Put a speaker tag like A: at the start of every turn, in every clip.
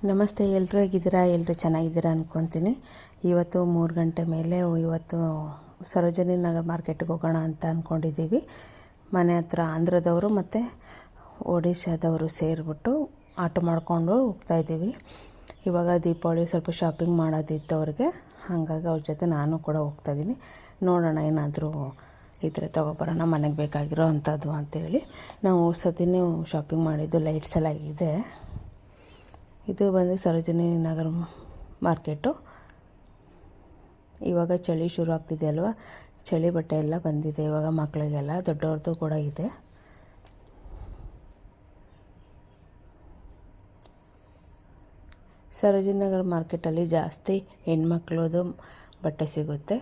A: ನಮಸ್ತೆ, ಎಲ್ಲರೂ ಹೇಗಿದ್ದೀರಾ? ಎಲ್ಲರೂ ಚೆನ್ನಾಗಿದ್ದೀರಾ ಅಂದ್ಕೊತೀನಿ. ಇವತ್ತು 3 ಗಂಟೆ ಮೇಲೆ ಇವತ್ತು ಸರೋಜಿನಿ ನಗರ್ ಮಾರ್ಕೆಟ್ಗೆ ಹೋಗೋಣ ಅಂತ ಅಂದ್ಕೊಂಡಿದ್ದೀವಿ. ಮನೆ ಹತ್ರ ಆಂಧ್ರದವರು ಮತ್ತು ಒಡಿಶಾದವರು ಸೇರಿಬಿಟ್ಟು ಆಟೋ ಮಾಡ್ಕೊಂಡು ಹೋಗ್ತಾಯಿದ್ದೀವಿ. ಇವಾಗ ದೀಪಾವಳಿ ಸ್ವಲ್ಪ ಶಾಪಿಂಗ್ ಮಾಡೋದಿತ್ತು ಅವ್ರಿಗೆ, ಹಾಗಾಗಿ ಅವ್ರ ಜೊತೆ ನಾನು ಕೂಡ ಹೋಗ್ತಾಯಿದ್ದೀನಿ. ನೋಡೋಣ ಏನಾದರೂ ಇದ್ರೆ ತೊಗೊಬರೋಣ, ಮನೆಗೆ ಬೇಕಾಗಿರೋ ಅಂಥದ್ದು ಅಂತೇಳಿ. ನಾವು ಸತಿನೂ ಶಾಪಿಂಗ್ ಮಾಡಿದ್ದು ಲೈಟ್ಸ್ ಎಲ್ಲ ಇದೆ. ಇದು ಬಂದು ಸರೋಜಿನಿ ನಗರ ಮಾರ್ಕೆಟು. ಇವಾಗ ಚಳಿ ಶುರು ಆಗ್ತಿದೆ ಅಲ್ವಾ, ಚಳಿ ಬಟ್ಟೆ ಎಲ್ಲ ಬಂದಿದೆ ಇವಾಗ ಮಕ್ಕಳಿಗೆಲ್ಲ, ದೊಡ್ಡವ್ರದ್ದು ಕೂಡ ಇದೆ. ಸರೋಜಿನಿ ನಗರ ಮಾರ್ಕೆಟಲ್ಲಿ ಜಾಸ್ತಿ ಹೆಣ್ಮಕ್ಳದು ಬಟ್ಟೆ ಸಿಗುತ್ತೆ.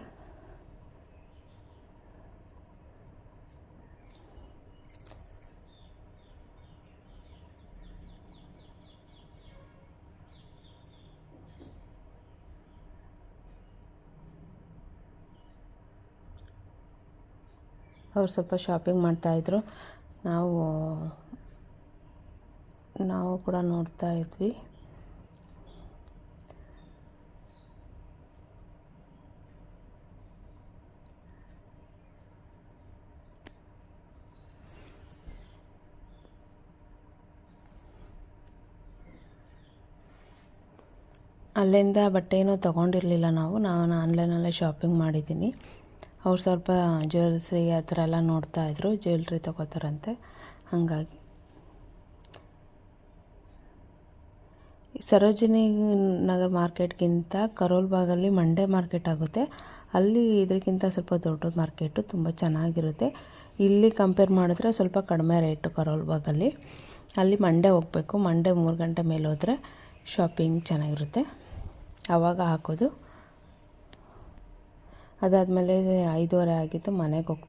A: ಅವ್ರು ಸ್ವಲ್ಪ ಶಾಪಿಂಗ್ ಮಾಡ್ತಾಯಿದ್ರು, ನಾವು ಕೂಡ ನೋಡ್ತಾ ಇದ್ವಿ. ಅಲ್ಲಿಂದ ಬಟ್ಟೆ ಏನೂ ತೊಗೊಂಡಿರಲಿಲ್ಲ, ನಾನು ಆನ್ಲೈನಲ್ಲೇ ಶಾಪಿಂಗ್ ಮಾಡಿದ್ದೀನಿ. ಅವ್ರು ಸ್ವಲ್ಪ ಜ್ಯುವೆಲ್ಸ್ರಿ ಆ ಥರ ಎಲ್ಲ ನೋಡ್ತಾಯಿದ್ರು, ಜ್ಯುವೆಲ್ರಿ ತೊಗೋತಾರಂತೆ. ಹಾಗಾಗಿ ಸರೋಜಿನಿ ನಗರ್ ಮಾರ್ಕೆಟ್ಗಿಂತ ಕರೋಲ್ ಬಾಗಲ್ಲಿ ಮಂಡೇ ಮಾರ್ಕೆಟ್ ಆಗುತ್ತೆ. ಅಲ್ಲಿ ಇದಕ್ಕಿಂತ ಸ್ವಲ್ಪ ದೊಡ್ಡದು ಮಾರ್ಕೆಟು, ತುಂಬ ಚೆನ್ನಾಗಿರುತ್ತೆ. ಇಲ್ಲಿ ಕಂಪೇರ್ ಮಾಡಿದ್ರೆ ಸ್ವಲ್ಪ ಕಡಿಮೆ ರೇಟು ಕರೋಲ್ ಬಾಗಲ್ಲಿ. ಅಲ್ಲಿ ಮಂಡೇ ಹೋಗಬೇಕು, ಮಂಡೇ 3 ಗಂಟೆ ಮೇಲೆ ಹೋದರೆ ಶಾಪಿಂಗ್ ಚೆನ್ನಾಗಿರುತ್ತೆ, ಆವಾಗ ಹಾಕೋದು. ಅದಾದಮೇಲೆ 5:30 ಆಗಿತ್ತು, ಮನೆಗೆ